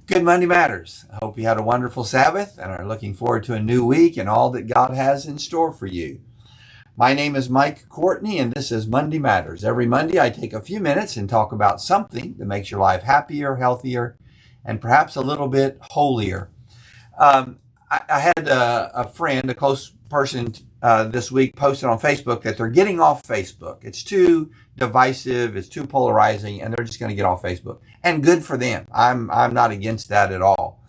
Good Monday Matters. I hope you had a wonderful Sabbath and are looking forward to a new week and all that God has in store for you. My name is Mike Courtney, and this is Monday Matters. Every Monday, I take a few minutes and talk about something that makes your life happier, healthier, and perhaps a little bit holier. I had a friend, a close person this week, posted on Facebook that they're getting off Facebook. It's too divisive, it's too polarizing, and they're just going to get off Facebook. And good for them. I'm not against that at all.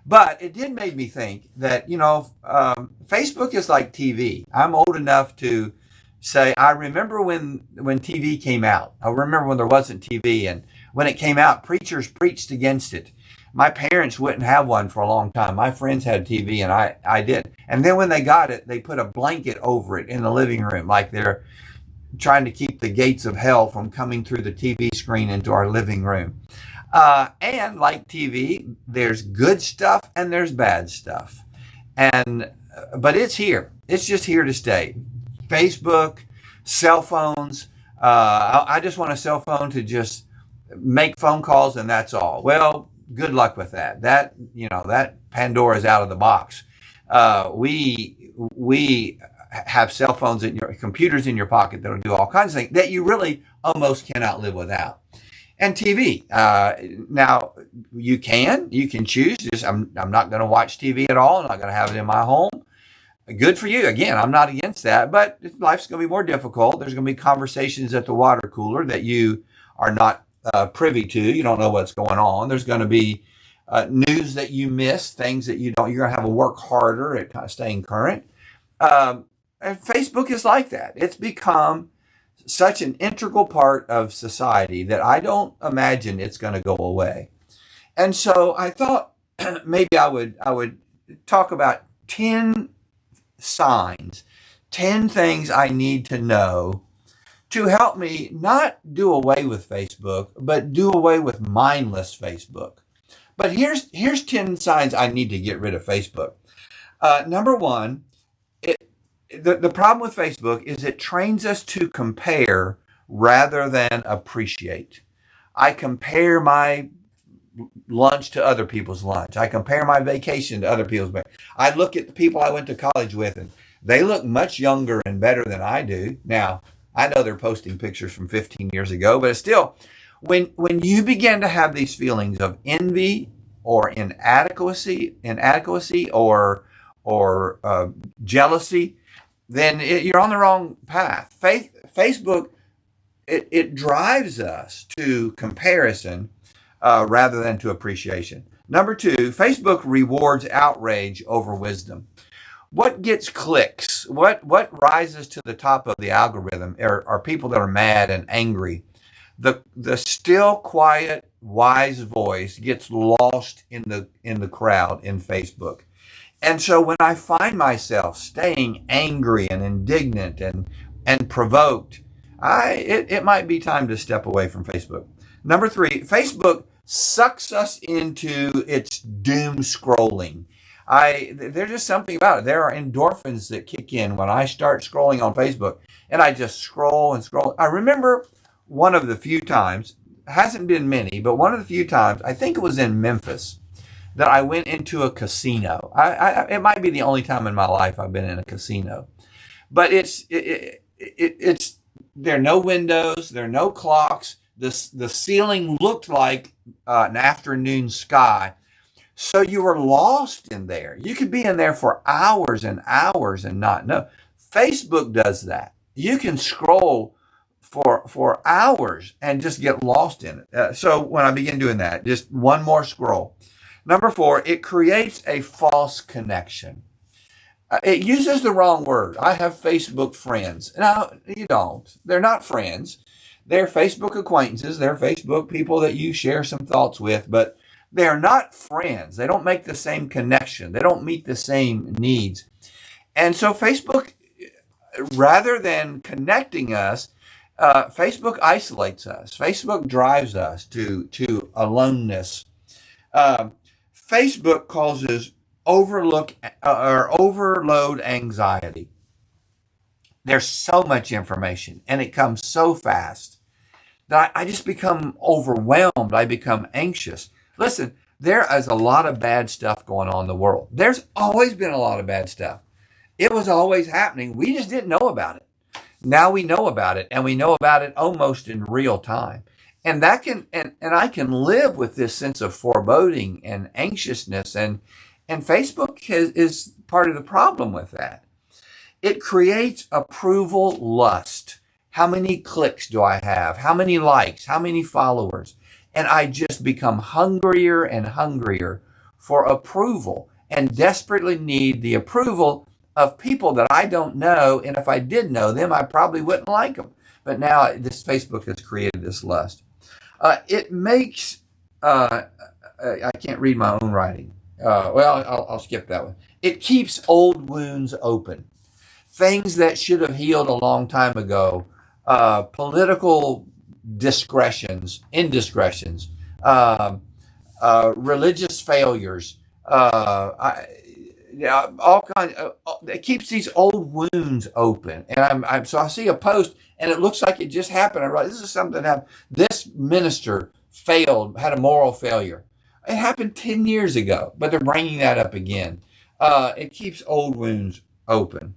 But it did make me think that, Facebook is like TV. I'm old enough to say, I remember when TV came out. I remember when there wasn't TV, and when it came out, preachers preached against it. My parents wouldn't have one for a long time. My friends had TV, and I did. And then when they got it, they put a blanket over it in the living room, like they're trying to keep the gates of hell from coming through the TV screen into our living room. And like TV, there's good stuff and there's bad stuff. But it's here. It's just here to stay. Facebook, cell phones. I just want a cell phone to just make phone calls, and that's all. Well, good luck with that. That Pandora is out of the box. We have cell phones in your computers in your pocket that'll do all kinds of things that you really almost cannot live without. And TV. Now you can choose. I'm not going to watch TV at all. I'm not going to have it in my home. Good for you. Again, I'm not against that, but life's going to be more difficult. There's going to be conversations at the water cooler that you are not privy to. You don't know what's going on. There's going to be news that you miss, things that you don't. You're going to have to work harder at kind of staying current. And Facebook is like that. It's become such an integral part of society that I don't imagine it's going to go away. And so I thought maybe I would talk about 10 signs, 10 things I need to know to help me not do away with Facebook, but do away with mindless Facebook. But here's 10 signs I need to get rid of Facebook. Number one, the problem with Facebook is it trains us to compare rather than appreciate. I compare my lunch to other people's lunch. I compare my vacation to other people's vacation. I look at the people I went to college with, and they look much younger and better than I do. Now, I know they're posting pictures from 15 years ago, but it's still, when you begin to have these feelings of envy or inadequacy or jealousy, then you're on the wrong path. Facebook, it drives us to comparison rather than to appreciation. Number two, Facebook rewards outrage over wisdom. What gets clicks? What rises to the top of the algorithm are people that are mad and angry. The still, quiet, wise voice gets lost in the crowd in Facebook. And so when I find myself staying angry and indignant and provoked, it might be time to step away from Facebook. Number three, Facebook sucks us into its doom scrolling. There's just something about it. There are endorphins that kick in when I start scrolling on Facebook, and I just scroll and scroll. I remember one of the few times, hasn't been many, but one of the few times, I think it was in Memphis, that I went into a casino. It might be the only time in my life I've been in a casino, but it's there are no windows, there are no clocks. The ceiling looked like an afternoon sky, so you were lost in there. You could be in there for hours and hours and not know. Facebook does that. You can scroll for hours and just get lost in it. So when I begin doing that, just one more scroll. Number four, it creates a false connection. It uses the wrong word. I have Facebook friends. No, you don't. They're not friends. They're Facebook acquaintances. They're Facebook people that you share some thoughts with, but they're not friends. They don't make the same connection. They don't meet the same needs. And so Facebook, rather than connecting us, Facebook isolates us. Facebook drives us to aloneness. Facebook causes overload anxiety. There's so much information, and it comes so fast that I just become overwhelmed. I become anxious. Listen, There is a lot of bad stuff going on in the world. There's always been a lot of bad stuff. It was always happening. We just didn't know about it. Now we know about it, and we know about it almost in real time. And that can, and I can live with this sense of foreboding and anxiousness. And Facebook is part of the problem with that. It creates approval lust. How many clicks do I have? How many likes? How many followers? And I just become hungrier and hungrier for approval and desperately need the approval of people that I don't know. And if I did know them, I probably wouldn't like them. But now this Facebook has created this lust. It makes, I can't read my own writing. I'll skip that one. It keeps old wounds open. Things that should have healed a long time ago. Political indiscretions, religious failures, all kinds. It keeps these old wounds open. And so I see a post, and it looks like it just happened. I write, this is something that happened. This minister failed, had a moral failure. It happened 10 years ago, but they're bringing that up again. It keeps old wounds open.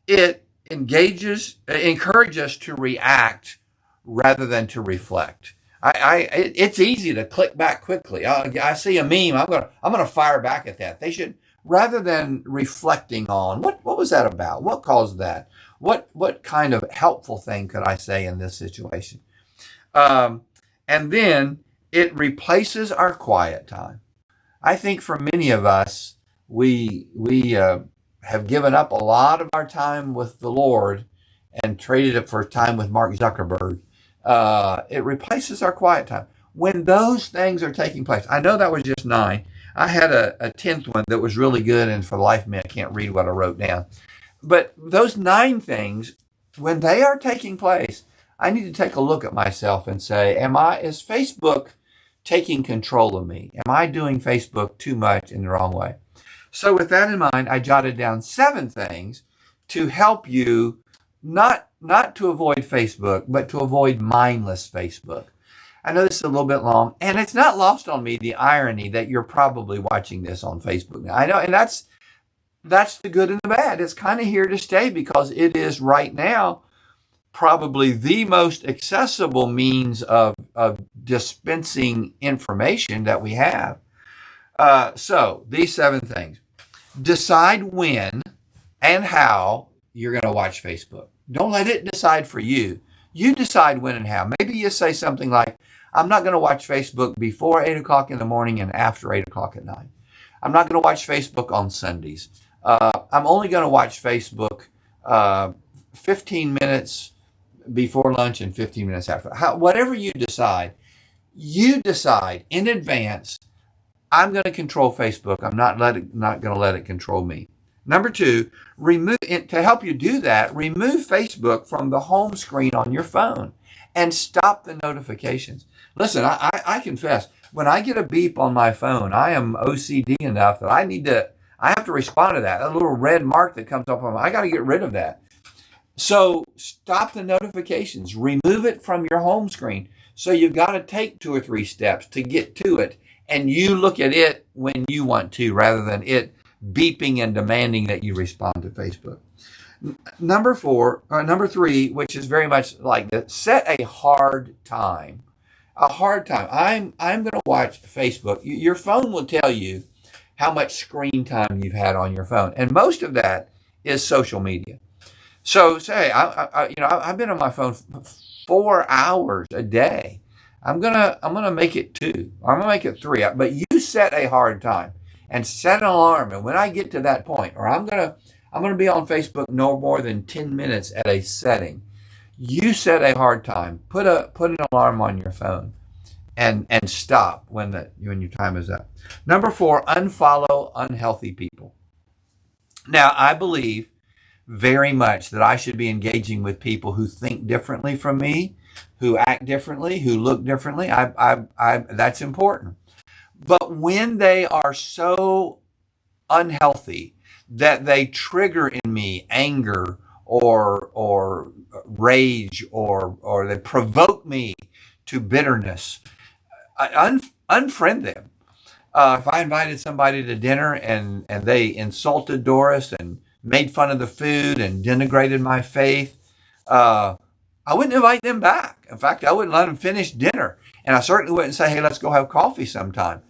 It encourages us to react rather than to reflect. It's easy to click back quickly. I see a meme. I'm gonna fire back at that. They should, rather than reflecting on what was that about? What caused that? What kind of helpful thing could I say in this situation? And then it replaces our quiet time. I think for many of us, we have given up a lot of our time with the Lord and traded it for time with Mark Zuckerberg. It replaces our quiet time. When those things are taking place, I know that was just 9. I had a 10th one that was really good, and for the life of me, I can't read what I wrote down. But those 9 things, when they are taking place, I need to take a look at myself and say, is Facebook taking control of me? Am I doing Facebook too much in the wrong way? So with that in mind, I jotted down 7 things to help you not to avoid Facebook, but to avoid mindless Facebook. I know this is a little bit long, and it's not lost on me the irony that you're probably watching this on Facebook now. I know, and that's the good and the bad. It's kind of here to stay because it is right now probably the most accessible means of dispensing information that we have. So these 7 things. Decide when and how you're going to watch Facebook. Don't let it decide for you. You decide when and how. Maybe you say something like, I'm not going to watch Facebook before 8 o'clock in the morning and after 8 o'clock at night. I'm not going to watch Facebook on Sundays. I'm only going to watch Facebook 15 minutes before lunch and 15 minutes after. Whatever you decide in advance. I'm going to control Facebook. I'm not going to let it control me. Number 2, to help you do that, remove Facebook from the home screen on your phone and stop the notifications. Listen, I confess, when I get a beep on my phone, I am OCD enough that I have to respond to that. A little red mark that comes up on I got to get rid of that. So stop the notifications. Remove it from your home screen. So you've got to take 2 or 3 steps to get to it. And you look at it when you want to, rather than it beeping and demanding that you respond to Facebook. Number 3, which is very much like that, set a hard time. A hard time. I'm going to watch Facebook. Your phone will tell you how much screen time you've had on your phone, and most of that is social media. So say I've been on my phone 4 hours a day. I'm gonna make it 2. I'm gonna make it 3. But you set a hard time and set an alarm. And when I get to that point, or I'm gonna be on Facebook no more than 10 minutes at a setting. You set a hard time. Put an alarm on your phone, and stop when your time is up. Number 4, unfollow unhealthy people. Now I believe very much that I should be engaging with people who think differently from me, who act differently, who look differently. That's important. But when they are so unhealthy that they trigger in me anger or rage or they provoke me to bitterness, unfriend them. If I invited somebody to dinner and they insulted Doris and made fun of the food and denigrated my faith, uh, I wouldn't invite them back. In fact, I wouldn't let them finish dinner. And I certainly wouldn't say, hey, let's go have coffee sometime.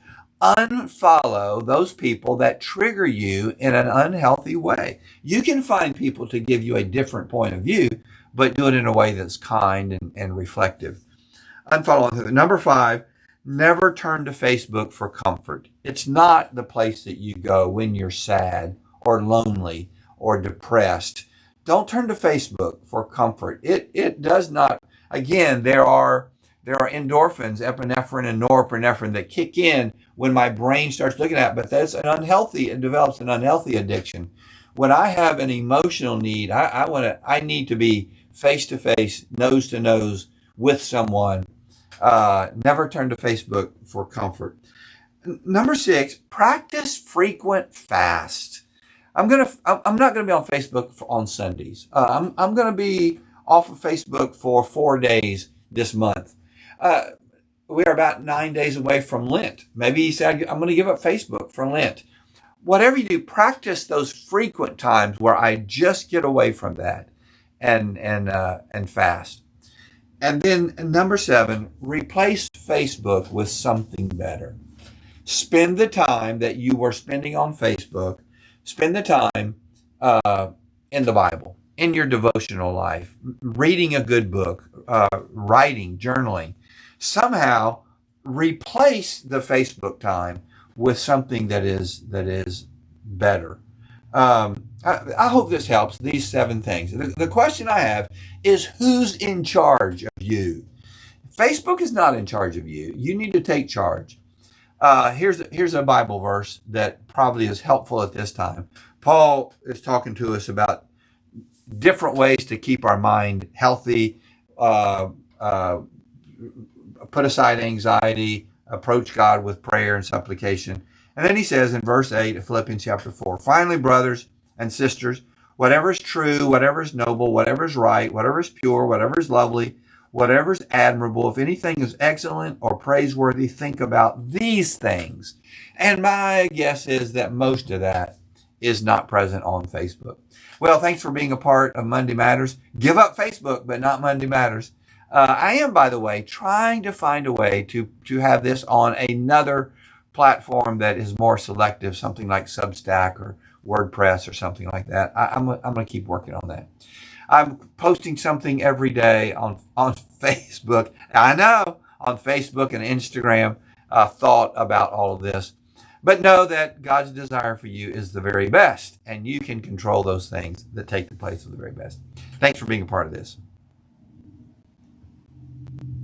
Unfollow those people that trigger you in an unhealthy way. You can find people to give you a different point of view, but do it in a way that's kind and reflective. Unfollow. Number 5, never turn to Facebook for comfort. It's not the place that you go when you're sad or lonely or depressed. Don't turn to Facebook for comfort. It does not. Again, there are endorphins, epinephrine and norepinephrine, that kick in when my brain starts looking at it, but that's an unhealthy. It develops an unhealthy addiction. When I have an emotional need, I need to be face to face, nose to nose with someone. Never turn to Facebook for comfort. Number 6, practice frequent fast. I'm not gonna be on Facebook on Sundays. I'm gonna be off of Facebook for 4 days this month. We are about 9 days away from Lent. Maybe you said, I'm going to give up Facebook for Lent. Whatever you do, practice those frequent times where I just get away from that and fast. And then number 7, replace Facebook with something better. Spend the time that you were spending on Facebook, spend the time in the Bible, in your devotional life, reading a good book, writing, journaling. Somehow replace the Facebook time with something that is better. I hope this helps, these 7 things. The question I have is, who's in charge of you? Facebook is not in charge of you. You need to take charge. Here's a Bible verse that probably is helpful at this time. Paul is talking to us about different ways to keep our mind healthy, put aside anxiety, approach God with prayer and supplication. And then he says in verse 8 of Philippians chapter 4, finally, brothers and sisters, whatever is true, whatever is noble, whatever is right, whatever is pure, whatever is lovely, whatever is admirable, if anything is excellent or praiseworthy, think about these things. And my guess is that most of that is not present on Facebook. Well, thanks for being a part of Monday Matters. Give up Facebook, but not Monday Matters. I am, by the way, trying to find a way to have this on another platform that is more selective, something like Substack or WordPress or something like that. I'm going to keep working on that. I'm posting something every day on Facebook. I know, on Facebook and Instagram, thought about all of this. But know that God's desire for you is the very best, and you can control those things that take the place of the very best. Thanks for being a part of this.